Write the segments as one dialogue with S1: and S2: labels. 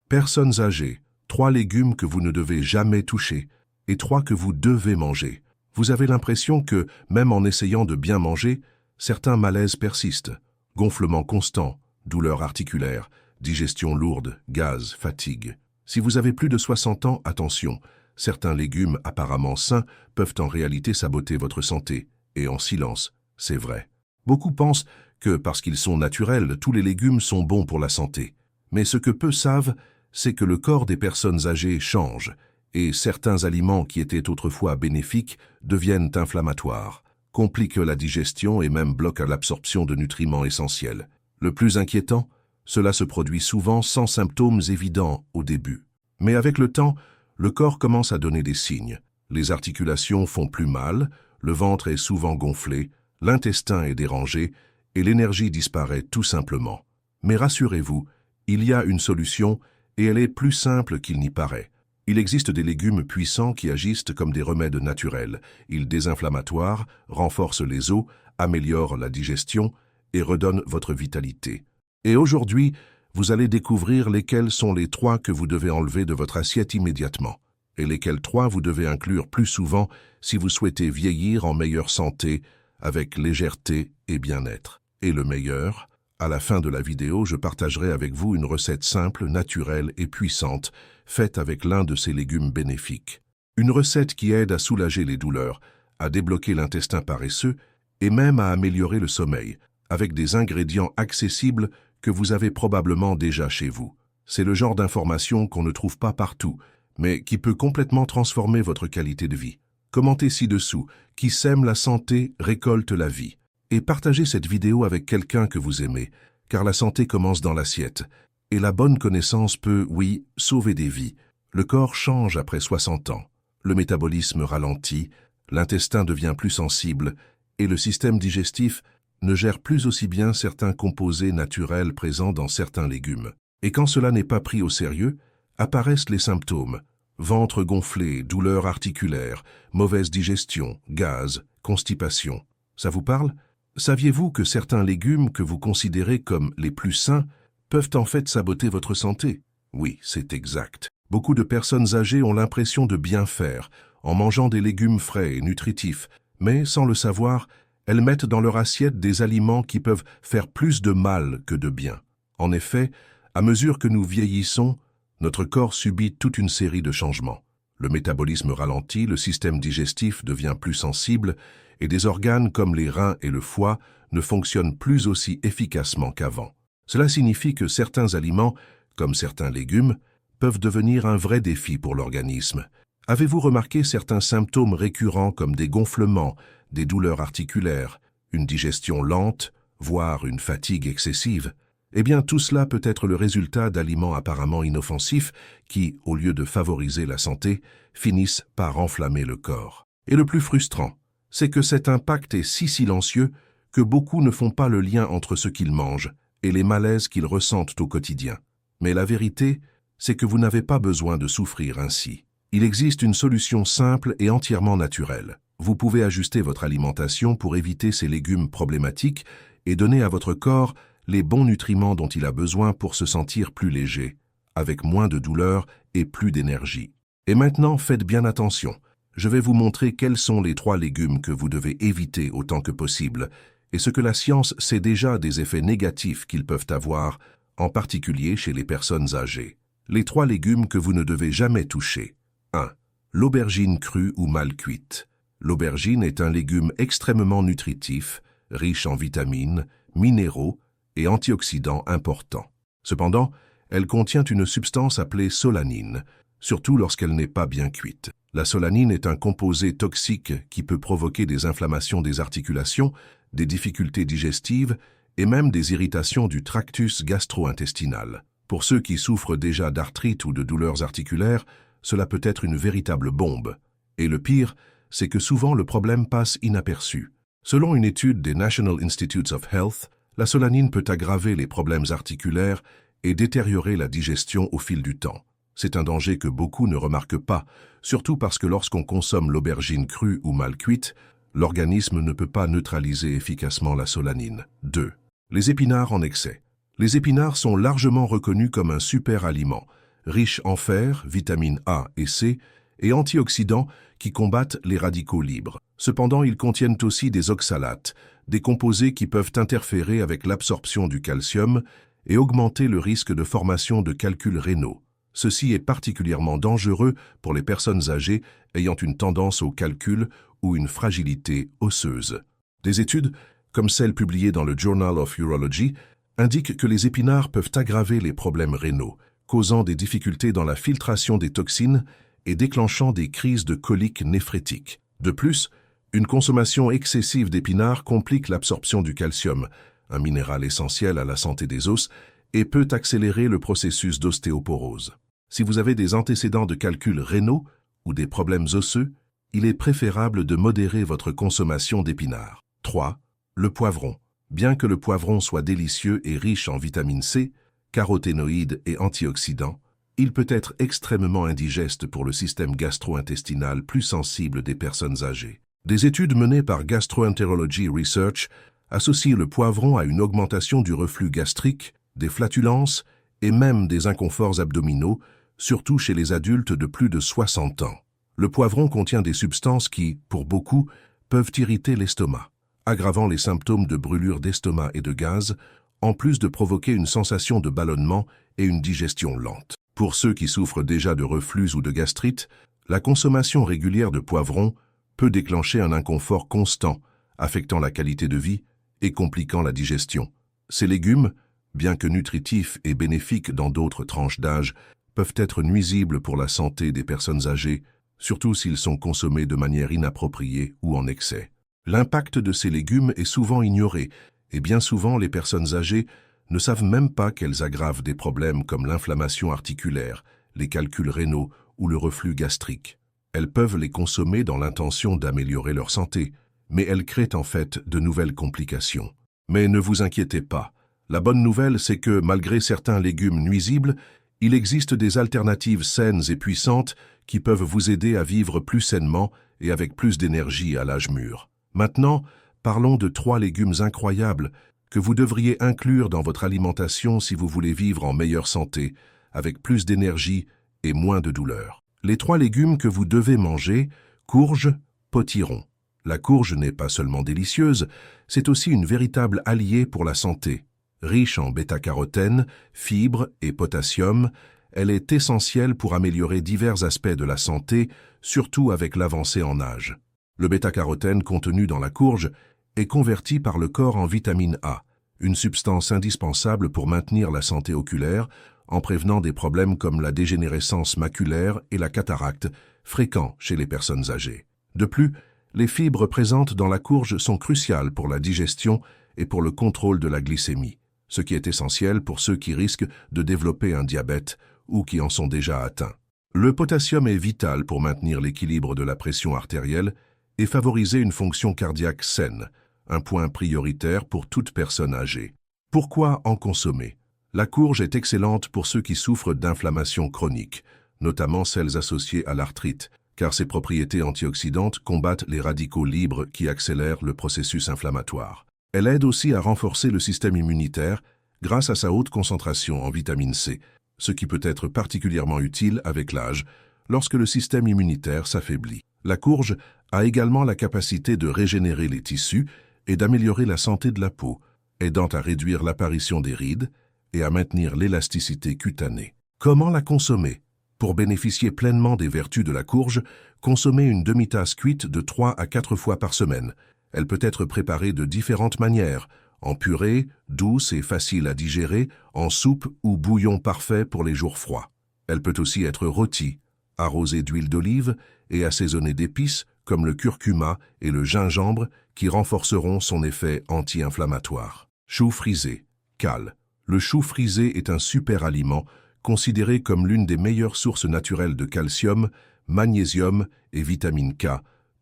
S1: Personnes âgées, 3 légumes que vous ne devez jamais toucher et 3 que vous devez manger. Vous avez l'impression que, même en essayant de bien manger, certains malaises persistent. Gonflement constant, douleurs articulaires, digestion lourde, gaz, fatigue. Si vous avez plus de 60 ans, attention, certains légumes apparemment sains peuvent en réalité saboter votre santé, et en silence, c'est vrai. Beaucoup pensent que parce qu'ils sont naturels, tous les légumes sont bons pour la santé. Mais ce que peu savent, c'est que le corps des personnes âgées change, et certains aliments qui étaient autrefois bénéfiques deviennent inflammatoires, compliquent la digestion et même bloquent l'absorption de nutriments essentiels. Le plus inquiétant, cela se produit souvent sans symptômes évidents au début. Mais avec le temps, le corps commence à donner des signes. Les articulations font plus mal, le ventre est souvent gonflé, l'intestin est dérangé et l'énergie disparaît tout simplement. Mais rassurez-vous, il y a une solution et elle est plus simple qu'il n'y paraît. Il existe des légumes puissants qui agissent comme des remèdes naturels. Ils désinflammatoires, renforcent les os, améliorent la digestion et redonnent votre vitalité. Et aujourd'hui, vous allez découvrir lesquels sont les 3 que vous devez enlever de votre assiette immédiatement, et lesquels 3 vous devez inclure plus souvent si vous souhaitez vieillir en meilleure santé, avec légèreté et bien-être. Et le meilleur, à la fin de la vidéo, je partagerai avec vous une recette simple, naturelle et puissante, faite avec l'un de ces légumes bénéfiques. Une recette qui aide à soulager les douleurs, à débloquer l'intestin paresseux et même à améliorer le sommeil, avec des ingrédients accessibles que vous avez probablement déjà chez vous. C'est le genre d'information qu'on ne trouve pas partout, mais qui peut complètement transformer votre qualité de vie. Commentez ci-dessous, qui sème la santé récolte la vie. Et partagez cette vidéo avec quelqu'un que vous aimez, car la santé commence dans l'assiette. Et la bonne connaissance peut, oui, sauver des vies. Le corps change après 60 ans. Le métabolisme ralentit, l'intestin devient plus sensible, et le système digestif ne gère plus aussi bien certains composés naturels présents dans certains légumes. Et quand cela n'est pas pris au sérieux, apparaissent les symptômes. Ventre gonflé, douleurs articulaires, mauvaise digestion, gaz, constipation. Ça vous parle? Saviez-vous que certains légumes que vous considérez comme les plus sains peuvent en fait saboter votre santé? Oui, c'est exact. Beaucoup de personnes âgées ont l'impression de bien faire en mangeant des légumes frais et nutritifs, mais sans le savoir, elles mettent dans leur assiette des aliments qui peuvent faire plus de mal que de bien. En effet, à mesure que nous vieillissons, notre corps subit toute une série de changements. Le métabolisme ralentit, le système digestif devient plus sensible et des organes comme les reins et le foie ne fonctionnent plus aussi efficacement qu'avant. Cela signifie que certains aliments, comme certains légumes, peuvent devenir un vrai défi pour l'organisme. Avez-vous remarqué certains symptômes récurrents comme des gonflements, des douleurs articulaires, une digestion lente, voire une fatigue excessive? Eh bien, tout cela peut être le résultat d'aliments apparemment inoffensifs qui, au lieu de favoriser la santé, finissent par enflammer le corps. Et le plus frustrant, c'est que cet impact est si silencieux que beaucoup ne font pas le lien entre ce qu'ils mangent et les malaises qu'ils ressentent au quotidien. Mais la vérité, c'est que vous n'avez pas besoin de souffrir ainsi. Il existe une solution simple et entièrement naturelle. Vous pouvez ajuster votre alimentation pour éviter ces légumes problématiques et donner à votre corps les bons nutriments dont il a besoin pour se sentir plus léger, avec moins de douleur et plus d'énergie. Et maintenant, faites bien attention. Je vais vous montrer quels sont les 3 légumes que vous devez éviter autant que possible, et ce que la science sait déjà des effets négatifs qu'ils peuvent avoir, en particulier chez les personnes âgées. Les 3 légumes que vous ne devez jamais toucher. 1. L'aubergine crue ou mal cuite. L'aubergine est un légume extrêmement nutritif, riche en vitamines, minéraux et antioxydants importants. Cependant, elle contient une substance appelée solanine, surtout lorsqu'elle n'est pas bien cuite. La solanine est un composé toxique qui peut provoquer des inflammations des articulations, des difficultés digestives et même des irritations du tractus gastro-intestinal. Pour ceux qui souffrent déjà d'arthrite ou de douleurs articulaires, cela peut être une véritable bombe. Et le pire, c'est que souvent le problème passe inaperçu. Selon une étude des National Institutes of Health, la solanine peut aggraver les problèmes articulaires et détériorer la digestion au fil du temps. C'est un danger que beaucoup ne remarquent pas, surtout parce que lorsqu'on consomme l'aubergine crue ou mal cuite, l'organisme ne peut pas neutraliser efficacement la solanine. 2. Les épinards en excès. Les épinards sont largement reconnus comme un super aliment, riches en fer, vitamines A et C, et antioxydants qui combattent les radicaux libres. Cependant, ils contiennent aussi des oxalates, des composés qui peuvent interférer avec l'absorption du calcium et augmenter le risque de formation de calculs rénaux. Ceci est particulièrement dangereux pour les personnes âgées ayant une tendance au calcul ou une fragilité osseuse. Des études, comme celle publiée dans le Journal of Urology, indiquent que les épinards peuvent aggraver les problèmes rénaux, causant des difficultés dans la filtration des toxines et déclenchant des crises de coliques néphrétiques. De plus, une consommation excessive d'épinards complique l'absorption du calcium, un minéral essentiel à la santé des os, et peut accélérer le processus d'ostéoporose. Si vous avez des antécédents de calculs rénaux ou des problèmes osseux, il est préférable de modérer votre consommation d'épinards. 3. Le poivron. Bien que le poivron soit délicieux et riche en vitamine C, caroténoïdes et antioxydants, il peut être extrêmement indigeste pour le système gastro-intestinal plus sensible des personnes âgées. Des études menées par Gastroenterology Research associent le poivron à une augmentation du reflux gastrique, des flatulences et même des inconforts abdominaux, surtout chez les adultes de plus de 60 ans. Le poivron contient des substances qui, pour beaucoup, peuvent irriter l'estomac, aggravant les symptômes de brûlure d'estomac et de gaz, en plus de provoquer une sensation de ballonnement et une digestion lente. Pour ceux qui souffrent déjà de reflux ou de gastrite, la consommation régulière de poivron peut déclencher un inconfort constant, affectant la qualité de vie et compliquant la digestion. Ces légumes, bien que nutritifs et bénéfiques dans d'autres tranches d'âge, peuvent être nuisibles pour la santé des personnes âgées, surtout s'ils sont consommés de manière inappropriée ou en excès. L'impact de ces légumes est souvent ignoré, et bien souvent les personnes âgées ne savent même pas qu'elles aggravent des problèmes comme l'inflammation articulaire, les calculs rénaux ou le reflux gastrique. Elles peuvent les consommer dans l'intention d'améliorer leur santé, mais elles créent en fait de nouvelles complications. Mais ne vous inquiétez pas. La bonne nouvelle, c'est que malgré certains légumes nuisibles, il existe des alternatives saines et puissantes qui peuvent vous aider à vivre plus sainement et avec plus d'énergie à l'âge mûr. Maintenant, parlons de 3 légumes incroyables que vous devriez inclure dans votre alimentation si vous voulez vivre en meilleure santé, avec plus d'énergie et moins de douleur. Les 3 légumes que vous devez manger, courge, potiron. La courge n'est pas seulement délicieuse, c'est aussi une véritable alliée pour la santé. Riche en bêta-carotène, fibres et potassium, elle est essentielle pour améliorer divers aspects de la santé, surtout avec l'avancée en âge. Le bêta-carotène contenu dans la courge est converti par le corps en vitamine A, une substance indispensable pour maintenir la santé oculaire, en prévenant des problèmes comme la dégénérescence maculaire et la cataracte, fréquents chez les personnes âgées. De plus, les fibres présentes dans la courge sont cruciales pour la digestion et pour le contrôle de la glycémie, ce qui est essentiel pour ceux qui risquent de développer un diabète ou qui en sont déjà atteints. Le potassium est vital pour maintenir l'équilibre de la pression artérielle et favoriser une fonction cardiaque saine, un point prioritaire pour toute personne âgée. Pourquoi en consommer? La courge est excellente pour ceux qui souffrent d'inflammations chroniques, notamment celles associées à l'arthrite, car ses propriétés antioxydantes combattent les radicaux libres qui accélèrent le processus inflammatoire. Elle aide aussi à renforcer le système immunitaire grâce à sa haute concentration en vitamine C, ce qui peut être particulièrement utile avec l'âge, lorsque le système immunitaire s'affaiblit. La courge a également la capacité de régénérer les tissus et d'améliorer la santé de la peau, aidant à réduire l'apparition des rides et à maintenir l'élasticité cutanée. Comment la consommer? Pour bénéficier pleinement des vertus de la courge, consommez une demi-tasse cuite de 3 à 4 fois par semaine. Elle peut être préparée de différentes manières, en purée, douce et facile à digérer, en soupe ou bouillon parfait pour les jours froids. Elle peut aussi être rôtie, arrosée d'huile d'olive et assaisonnée d'épices comme le curcuma et le gingembre qui renforceront son effet anti-inflammatoire. Chou frisé, cale. Le chou frisé est un super aliment considéré comme l'une des meilleures sources naturelles de calcium, magnésium et vitamine K,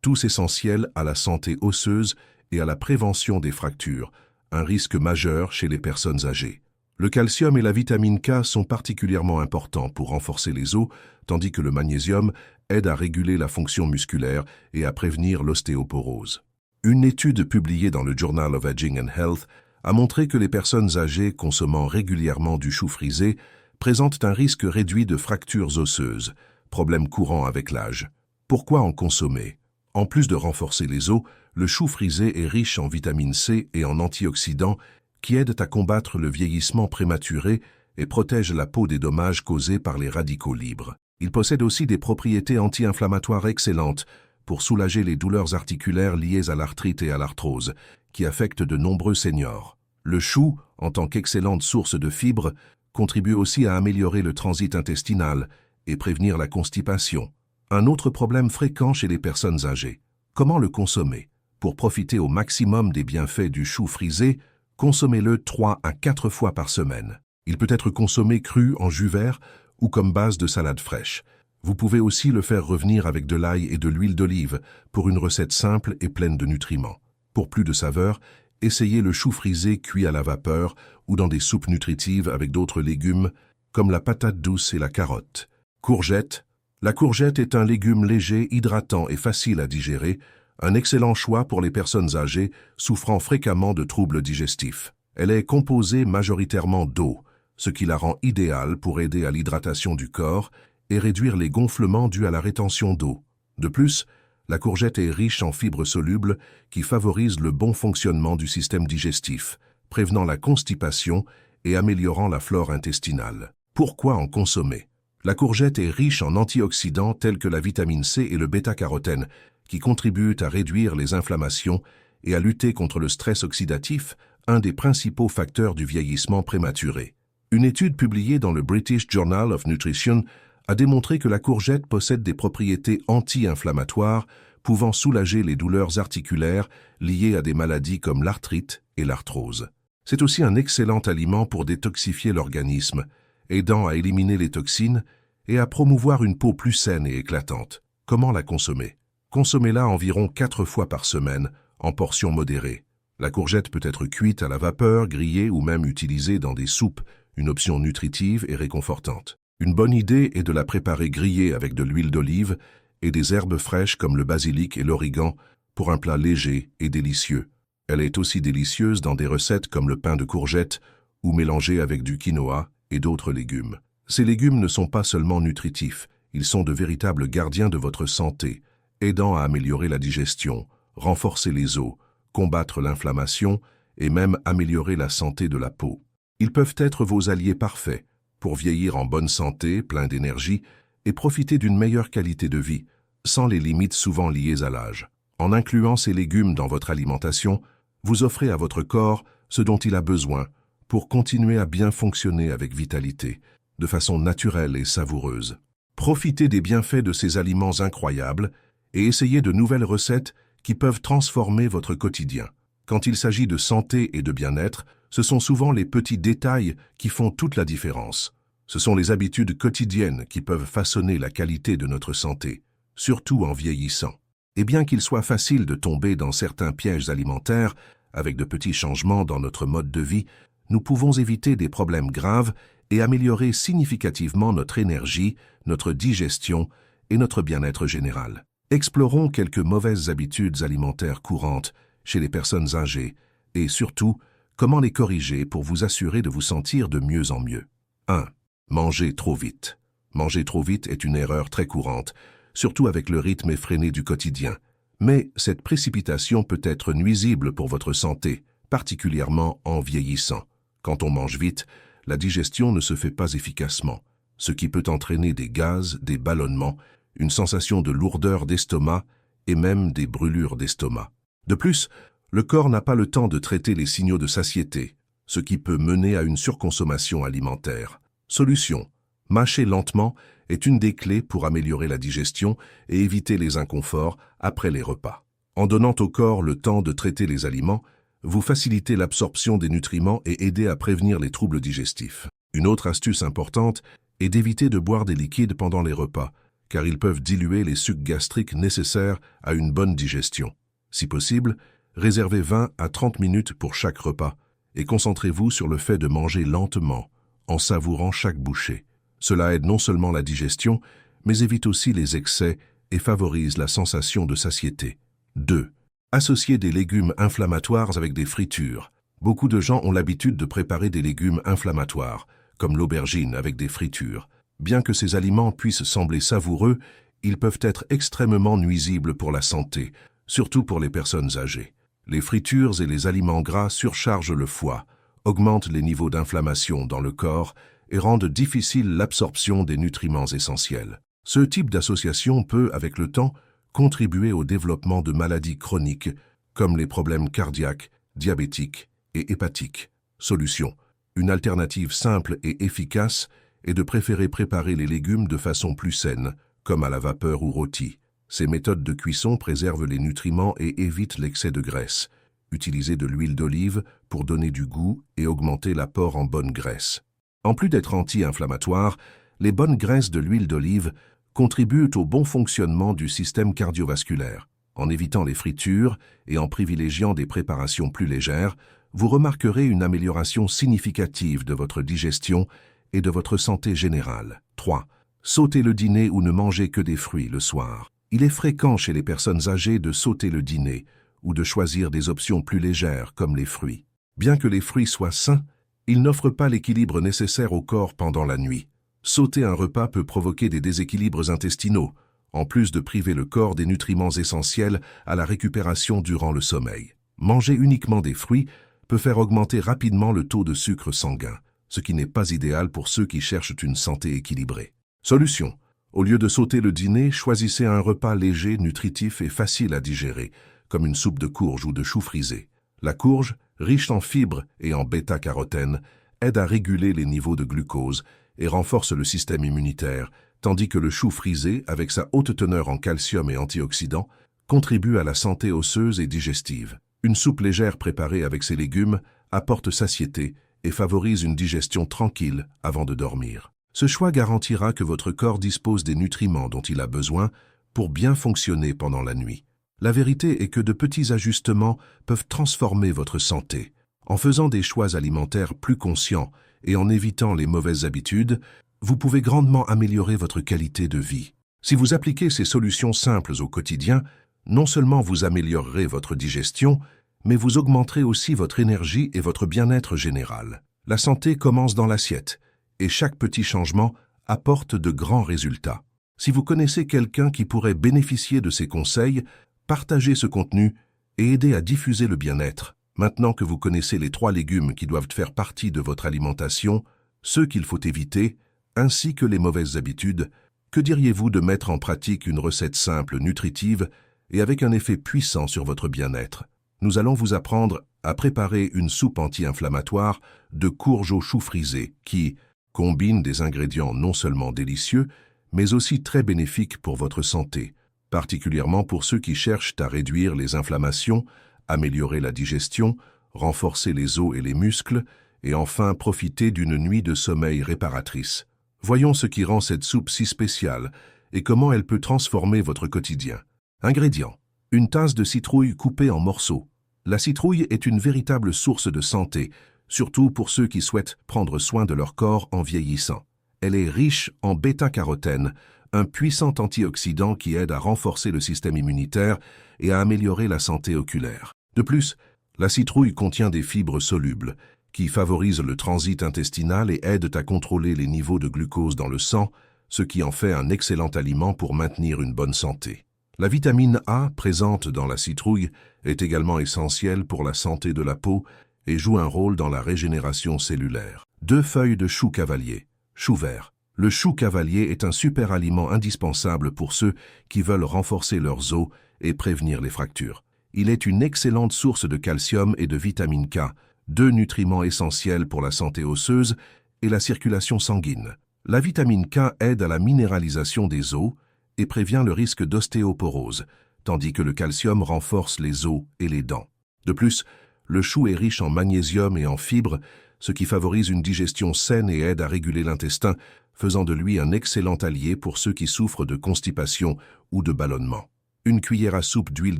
S1: tous essentiels à la santé osseuse et à la prévention des fractures, un risque majeur chez les personnes âgées. Le calcium et la vitamine K sont particulièrement importants pour renforcer les os, tandis que le magnésium aide à réguler la fonction musculaire et à prévenir l'ostéoporose. Une étude publiée dans le Journal of Aging and Health a montré que les personnes âgées consommant régulièrement du chou frisé présentent un risque réduit de fractures osseuses, problème courant avec l'âge. Pourquoi en consommer? En plus de renforcer les os, le chou frisé est riche en vitamine C et en antioxydants qui aident à combattre le vieillissement prématuré et protègent la peau des dommages causés par les radicaux libres. Il possède aussi des propriétés anti-inflammatoires excellentes pour soulager les douleurs articulaires liées à l'arthrite et à l'arthrose, qui affectent de nombreux seniors. Le chou, en tant qu'excellente source de fibres, contribue aussi à améliorer le transit intestinal et prévenir la constipation. Un autre problème fréquent chez les personnes âgées. Comment le consommer? Pour profiter au maximum des bienfaits du chou frisé, consommez-le 3 à 4 fois par semaine. Il peut être consommé cru en jus vert ou comme base de salade fraîche. Vous pouvez aussi le faire revenir avec de l'ail et de l'huile d'olive pour une recette simple et pleine de nutriments. Pour plus de saveur, essayez le chou frisé cuit à la vapeur ou dans des soupes nutritives avec d'autres légumes comme la patate douce et la carotte. Courgette. La courgette est un légume léger, hydratant et facile à digérer, un excellent choix pour les personnes âgées souffrant fréquemment de troubles digestifs. Elle est composée majoritairement d'eau, ce qui la rend idéale pour aider à l'hydratation du corps et réduire les gonflements dus à la rétention d'eau. De plus, la courgette est riche en fibres solubles qui favorisent le bon fonctionnement du système digestif, prévenant la constipation et améliorant la flore intestinale. Pourquoi en consommer? La courgette est riche en antioxydants tels que la vitamine C et le bêta-carotène, qui contribuent à réduire les inflammations et à lutter contre le stress oxydatif, un des principaux facteurs du vieillissement prématuré. Une étude publiée dans le British Journal of Nutrition a démontré que la courgette possède des propriétés anti-inflammatoires pouvant soulager les douleurs articulaires liées à des maladies comme l'arthrite et l'arthrose. C'est aussi un excellent aliment pour détoxifier l'organisme, aidant à éliminer les toxines et à promouvoir une peau plus saine et éclatante. Comment la consommer? Consommez-la environ 4 fois par semaine, en portions modérées. La courgette peut être cuite à la vapeur, grillée ou même utilisée dans des soupes, une option nutritive et réconfortante. Une bonne idée est de la préparer grillée avec de l'huile d'olive et des herbes fraîches comme le basilic et l'origan pour un plat léger et délicieux. Elle est aussi délicieuse dans des recettes comme le pain de courgette ou mélangée avec du quinoa et d'autres légumes. Ces légumes ne sont pas seulement nutritifs, ils sont de véritables gardiens de votre santé, aidant à améliorer la digestion, renforcer les os, combattre l'inflammation et même améliorer la santé de la peau. Ils peuvent être vos alliés parfaits pour vieillir en bonne santé, plein d'énergie et profiter d'une meilleure qualité de vie, sans les limites souvent liées à l'âge. En incluant ces légumes dans votre alimentation, vous offrez à votre corps ce dont il a besoin pour continuer à bien fonctionner avec vitalité, de façon naturelle et savoureuse. Profitez des bienfaits de ces aliments incroyables et essayez de nouvelles recettes qui peuvent transformer votre quotidien. Quand il s'agit de santé et de bien-être, ce sont souvent les petits détails qui font toute la différence. Ce sont les habitudes quotidiennes qui peuvent façonner la qualité de notre santé, surtout en vieillissant. Et bien qu'il soit facile de tomber dans certains pièges alimentaires, avec de petits changements dans notre mode de vie, nous pouvons éviter des problèmes graves et améliorer significativement notre énergie, notre digestion et notre bien-être général. Explorons quelques mauvaises habitudes alimentaires courantes chez les personnes âgées et surtout, comment les corriger pour vous assurer de vous sentir de mieux en mieux. 1. Manger trop vite. Manger trop vite est une erreur très courante, surtout avec le rythme effréné du quotidien. Mais cette précipitation peut être nuisible pour votre santé, particulièrement en vieillissant. Quand on mange vite, la digestion ne se fait pas efficacement, ce qui peut entraîner des gaz, des ballonnements, une sensation de lourdeur d'estomac et même des brûlures d'estomac. De plus, le corps n'a pas le temps de traiter les signaux de satiété, ce qui peut mener à une surconsommation alimentaire. Solution: mâcher lentement est une des clés pour améliorer la digestion et éviter les inconforts après les repas. En donnant au corps le temps de traiter les aliments, vous facilitez l'absorption des nutriments et aidez à prévenir les troubles digestifs. Une autre astuce importante est d'éviter de boire des liquides pendant les repas, car ils peuvent diluer les sucs gastriques nécessaires à une bonne digestion. Si possible, réservez 20 à 30 minutes pour chaque repas et concentrez-vous sur le fait de manger lentement, en savourant chaque bouchée. Cela aide non seulement la digestion, mais évite aussi les excès et favorise la sensation de satiété. 2. Associer des légumes inflammatoires avec des fritures. Beaucoup de gens ont l'habitude de préparer des légumes inflammatoires, comme l'aubergine avec des fritures. Bien que ces aliments puissent sembler savoureux, ils peuvent être extrêmement nuisibles pour la santé, surtout pour les personnes âgées. Les fritures et les aliments gras surchargent le foie, augmentent les niveaux d'inflammation dans le corps et rendent difficile l'absorption des nutriments essentiels. Ce type d'association peut, avec le temps, contribuer au développement de maladies chroniques comme les problèmes cardiaques, diabétiques et hépatiques. Solution: une alternative simple et efficace est de préférer préparer les légumes de façon plus saine, comme à la vapeur ou rôti. Ces méthodes de cuisson préservent les nutriments et évitent l'excès de graisse. Utilisez de l'huile d'olive pour donner du goût et augmenter l'apport en bonne graisse. En plus d'être anti-inflammatoires, les bonnes graisses de l'huile d'olive contribuent au bon fonctionnement du système cardiovasculaire. En évitant les fritures et en privilégiant des préparations plus légères, vous remarquerez une amélioration significative de votre digestion et de votre santé générale. 3. Sautez le dîner ou ne mangez que des fruits le soir. Il est fréquent chez les personnes âgées de sauter le dîner ou de choisir des options plus légères comme les fruits. Bien que les fruits soient sains, ils n'offrent pas l'équilibre nécessaire au corps pendant la nuit. Sauter un repas peut provoquer des déséquilibres intestinaux, en plus de priver le corps des nutriments essentiels à la récupération durant le sommeil. Manger uniquement des fruits peut faire augmenter rapidement le taux de sucre sanguin, ce qui n'est pas idéal pour ceux qui cherchent une santé équilibrée. Solution: au lieu de sauter le dîner, choisissez un repas léger, nutritif et facile à digérer, comme une soupe de courge ou de choux frisés. La courge, riche en fibres et en bêta-carotène, aide à réguler les niveaux de glucose et renforce le système immunitaire, tandis que le chou frisé, avec sa haute teneur en calcium et antioxydants, contribue à la santé osseuse et digestive. Une soupe légère préparée avec ces légumes apporte satiété et favorise une digestion tranquille avant de dormir. Ce choix garantira que votre corps dispose des nutriments dont il a besoin pour bien fonctionner pendant la nuit. La vérité est que de petits ajustements peuvent transformer votre santé. En faisant des choix alimentaires plus conscients et en évitant les mauvaises habitudes, vous pouvez grandement améliorer votre qualité de vie. Si vous appliquez ces solutions simples au quotidien, non seulement vous améliorerez votre digestion, mais vous augmenterez aussi votre énergie et votre bien-être général. La santé commence dans l'assiette, et chaque petit changement apporte de grands résultats. Si vous connaissez quelqu'un qui pourrait bénéficier de ces conseils, partagez ce contenu et aidez à diffuser le bien-être. Maintenant que vous connaissez les 3 légumes qui doivent faire partie de votre alimentation, ceux qu'il faut éviter, ainsi que les mauvaises habitudes, que diriez-vous de mettre en pratique une recette simple, nutritive et avec un effet puissant sur votre bien-être? Nous allons vous apprendre à préparer une soupe anti-inflammatoire de courge au chou frisé qui combine des ingrédients non seulement délicieux, mais aussi très bénéfiques pour votre santé, particulièrement pour ceux qui cherchent à réduire les inflammations, améliorer la digestion, renforcer les os et les muscles, et enfin profiter d'une nuit de sommeil réparatrice. Voyons ce qui rend cette soupe si spéciale et comment elle peut transformer votre quotidien. Ingrédients: une tasse de citrouille coupée en morceaux. La citrouille est une véritable source de santé, surtout pour ceux qui souhaitent prendre soin de leur corps en vieillissant. Elle est riche en bêta-carotène, un puissant antioxydant qui aide à renforcer le système immunitaire et à améliorer la santé oculaire. De plus, la citrouille contient des fibres solubles qui favorisent le transit intestinal et aident à contrôler les niveaux de glucose dans le sang, ce qui en fait un excellent aliment pour maintenir une bonne santé. La vitamine A présente dans la citrouille est également essentielle pour la santé de la peau et joue un rôle dans la régénération cellulaire. 2 feuilles de chou cavalier. Chou vert. Le chou cavalier est un super aliment indispensable pour ceux qui veulent renforcer leurs os et prévenir les fractures. Il est une excellente source de calcium et de vitamine K, 2 nutriments essentiels pour la santé osseuse et la circulation sanguine. La vitamine K aide à la minéralisation des os et prévient le risque d'ostéoporose, tandis que le calcium renforce les os et les dents. De plus, le chou est riche en magnésium et en fibres, ce qui favorise une digestion saine et aide à réguler l'intestin, faisant de lui un excellent allié pour ceux qui souffrent de constipation ou de ballonnement. Une cuillère à soupe d'huile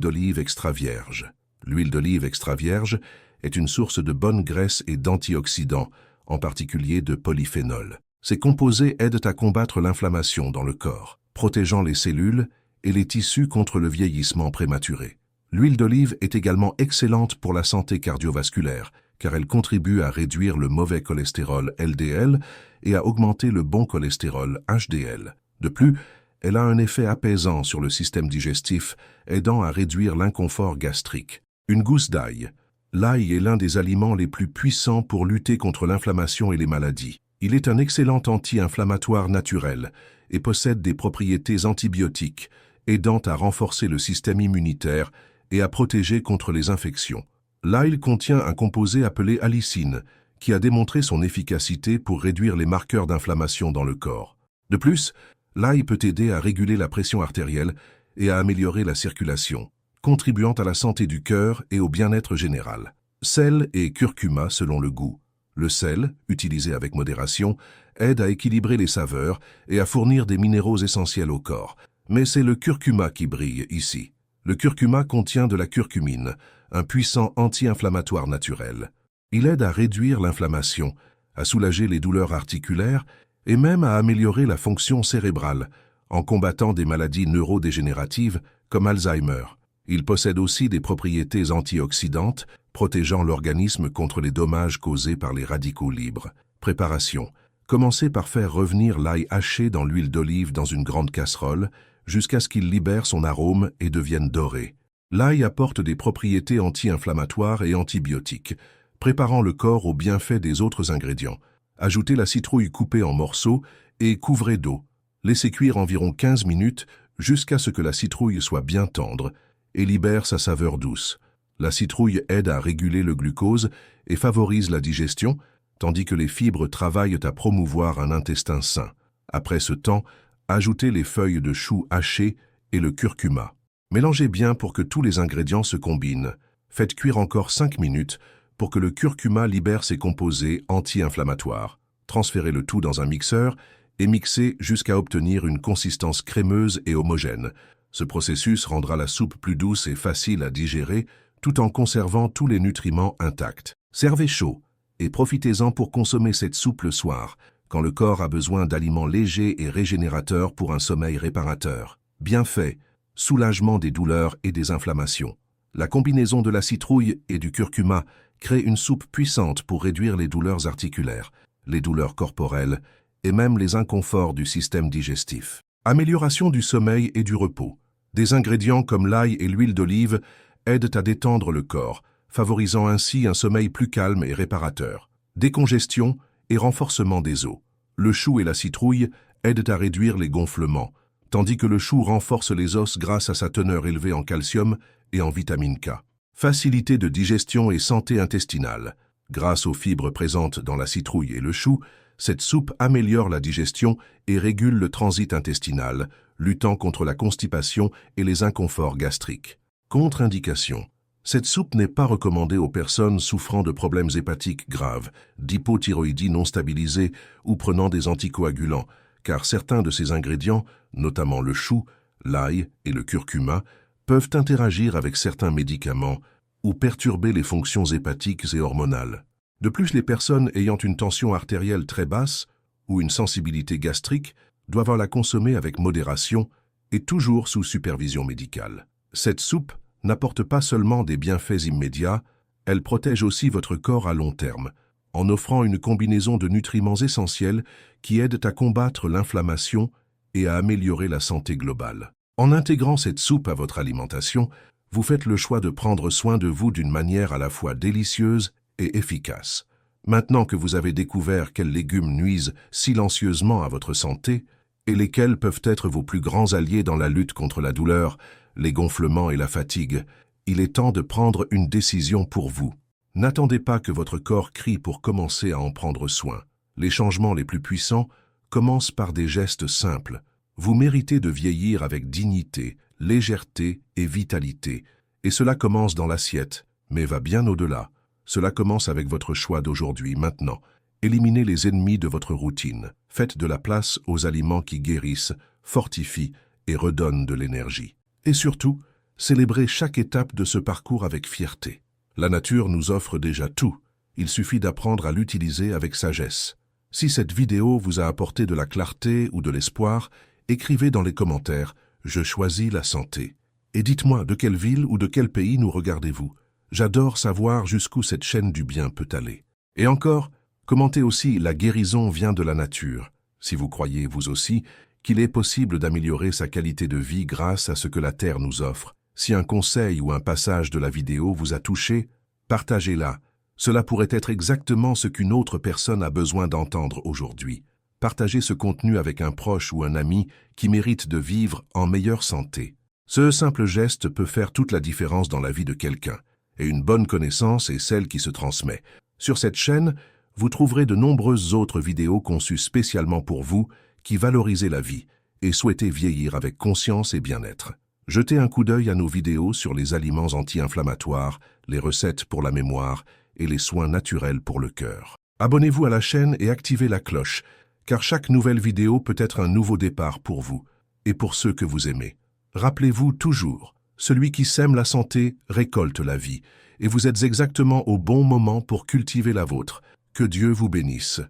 S1: d'olive extra vierge. L'huile d'olive extra vierge est une source de bonne graisse et d'antioxydants, en particulier de polyphénol. Ces composés aident à combattre l'inflammation dans le corps, protégeant les cellules et les tissus contre le vieillissement prématuré. L'huile d'olive est également excellente pour la santé cardiovasculaire, car elle contribue à réduire le mauvais cholestérol LDL et à augmenter le bon cholestérol HDL. De plus, elle a un effet apaisant sur le système digestif, aidant à réduire l'inconfort gastrique. Une gousse d'ail. L'ail est l'un des aliments les plus puissants pour lutter contre l'inflammation et les maladies. Il est un excellent anti-inflammatoire naturel et possède des propriétés antibiotiques, aidant à renforcer le système immunitaire et à protéger contre les infections. L'ail contient un composé appelé allicine, qui a démontré son efficacité pour réduire les marqueurs d'inflammation dans le corps. De plus, l'ail peut aider à réguler la pression artérielle et à améliorer la circulation, contribuant à la santé du cœur et au bien-être général. Sel et curcuma selon le goût. Le sel, utilisé avec modération, aide à équilibrer les saveurs et à fournir des minéraux essentiels au corps. Mais c'est le curcuma qui brille ici. Le curcuma contient de la curcumine, un puissant anti-inflammatoire naturel. Il aide à réduire l'inflammation, à soulager les douleurs articulaires et même à améliorer la fonction cérébrale, en combattant des maladies neurodégénératives comme Alzheimer. Il possède aussi des propriétés antioxydantes, protégeant l'organisme contre les dommages causés par les radicaux libres. Préparation. Commencez par faire revenir l'ail haché dans l'huile d'olive dans une grande casserole, jusqu'à ce qu'il libère son arôme et devienne doré. L'ail apporte des propriétés anti-inflammatoires et antibiotiques, préparant le corps aux bienfaits des autres ingrédients. Ajoutez la citrouille coupée en morceaux et couvrez d'eau. Laissez cuire environ 15 minutes jusqu'à ce que la citrouille soit bien tendre et libère sa saveur douce. La citrouille aide à réguler le glucose et favorise la digestion, tandis que les fibres travaillent à promouvoir un intestin sain. Après ce temps, ajoutez les feuilles de chou hachées et le curcuma. Mélangez bien pour que tous les ingrédients se combinent. Faites cuire encore 5 minutes pour que le curcuma libère ses composés anti-inflammatoires. Transférez le tout dans un mixeur et mixez jusqu'à obtenir une consistance crémeuse et homogène. Ce processus rendra la soupe plus douce et facile à digérer, tout en conservant tous les nutriments intacts. Servez chaud et profitez-en pour consommer cette soupe le soir, quand le corps a besoin d'aliments légers et régénérateurs pour un sommeil réparateur. Bienfait, soulagement des douleurs et des inflammations. La combinaison de la citrouille et du curcuma crée une soupe puissante pour réduire les douleurs articulaires, les douleurs corporelles et même les inconforts du système digestif. Amélioration du sommeil et du repos. Des ingrédients comme l'ail et l'huile d'olive aident à détendre le corps, favorisant ainsi un sommeil plus calme et réparateur. Décongestion et renforcement des os. Le chou et la citrouille aident à réduire les gonflements, tandis que le chou renforce les os grâce à sa teneur élevée en calcium et en vitamine K. Facilité de digestion et santé intestinale. Grâce aux fibres présentes dans la citrouille et le chou, cette soupe améliore la digestion et régule le transit intestinal, luttant contre la constipation et les inconforts gastriques. Contre-indication. Cette soupe n'est pas recommandée aux personnes souffrant de problèmes hépatiques graves, d'hypothyroïdie non stabilisée ou prenant des anticoagulants, car certains de ces ingrédients, notamment le chou, l'ail et le curcuma, peuvent interagir avec certains médicaments ou perturber les fonctions hépatiques et hormonales. De plus, les personnes ayant une tension artérielle très basse ou une sensibilité gastrique doivent la consommer avec modération et toujours sous supervision médicale. Cette soupe n'apporte pas seulement des bienfaits immédiats, elle protège aussi votre corps à long terme, en offrant une combinaison de nutriments essentiels qui aident à combattre l'inflammation et à améliorer la santé globale. En intégrant cette soupe à votre alimentation, vous faites le choix de prendre soin de vous d'une manière à la fois délicieuse et efficace. Maintenant que vous avez découvert quels légumes nuisent silencieusement à votre santé et lesquels peuvent être vos plus grands alliés dans la lutte contre la douleur, les gonflements et la fatigue, il est temps de prendre une décision pour vous. N'attendez pas que votre corps crie pour commencer à en prendre soin. Les changements les plus puissants commencent par des gestes simples. Vous méritez de vieillir avec dignité, légèreté et vitalité. Et cela commence dans l'assiette, mais va bien au-delà. Cela commence avec votre choix d'aujourd'hui, maintenant. Éliminez les ennemis de votre routine. Faites de la place aux aliments qui guérissent, fortifient et redonnent de l'énergie. Et surtout, célébrez chaque étape de ce parcours avec fierté. La nature nous offre déjà tout. Il suffit d'apprendre à l'utiliser avec sagesse. Si cette vidéo vous a apporté de la clarté ou de l'espoir, écrivez dans les commentaires « Je choisis la santé ». Et dites-moi de quelle ville ou de quel pays nous regardez-vous. J'adore savoir jusqu'où cette chaîne du bien peut aller. Et encore, commentez aussi la guérison vient de la nature. Si vous croyez, vous aussi, qu'il est possible d'améliorer sa qualité de vie grâce à ce que la Terre nous offre. Si un conseil ou un passage de la vidéo vous a touché, partagez-la. Cela pourrait être exactement ce qu'une autre personne a besoin d'entendre aujourd'hui. Partagez ce contenu avec un proche ou un ami qui mérite de vivre en meilleure santé. Ce simple geste peut faire toute la différence dans la vie de quelqu'un. Et une bonne connaissance est celle qui se transmet. Sur cette chaîne, vous trouverez de nombreuses autres vidéos conçues spécialement pour vous qui valorisent la vie et souhaitez vieillir avec conscience et bien-être. Jetez un coup d'œil à nos vidéos sur les aliments anti-inflammatoires, les recettes pour la mémoire et les soins naturels pour le cœur. Abonnez-vous à la chaîne et activez la cloche, car chaque nouvelle vidéo peut être un nouveau départ pour vous et pour ceux que vous aimez. Rappelez-vous toujours, celui qui sème la santé récolte la vie, et vous êtes exactement au bon moment pour cultiver la vôtre. Que Dieu vous bénisse.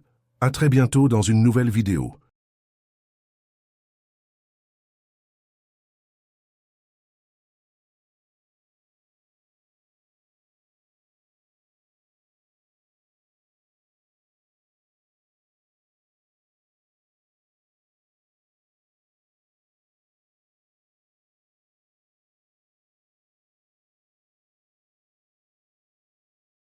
S1: À très bientôt dans une nouvelle vidéo.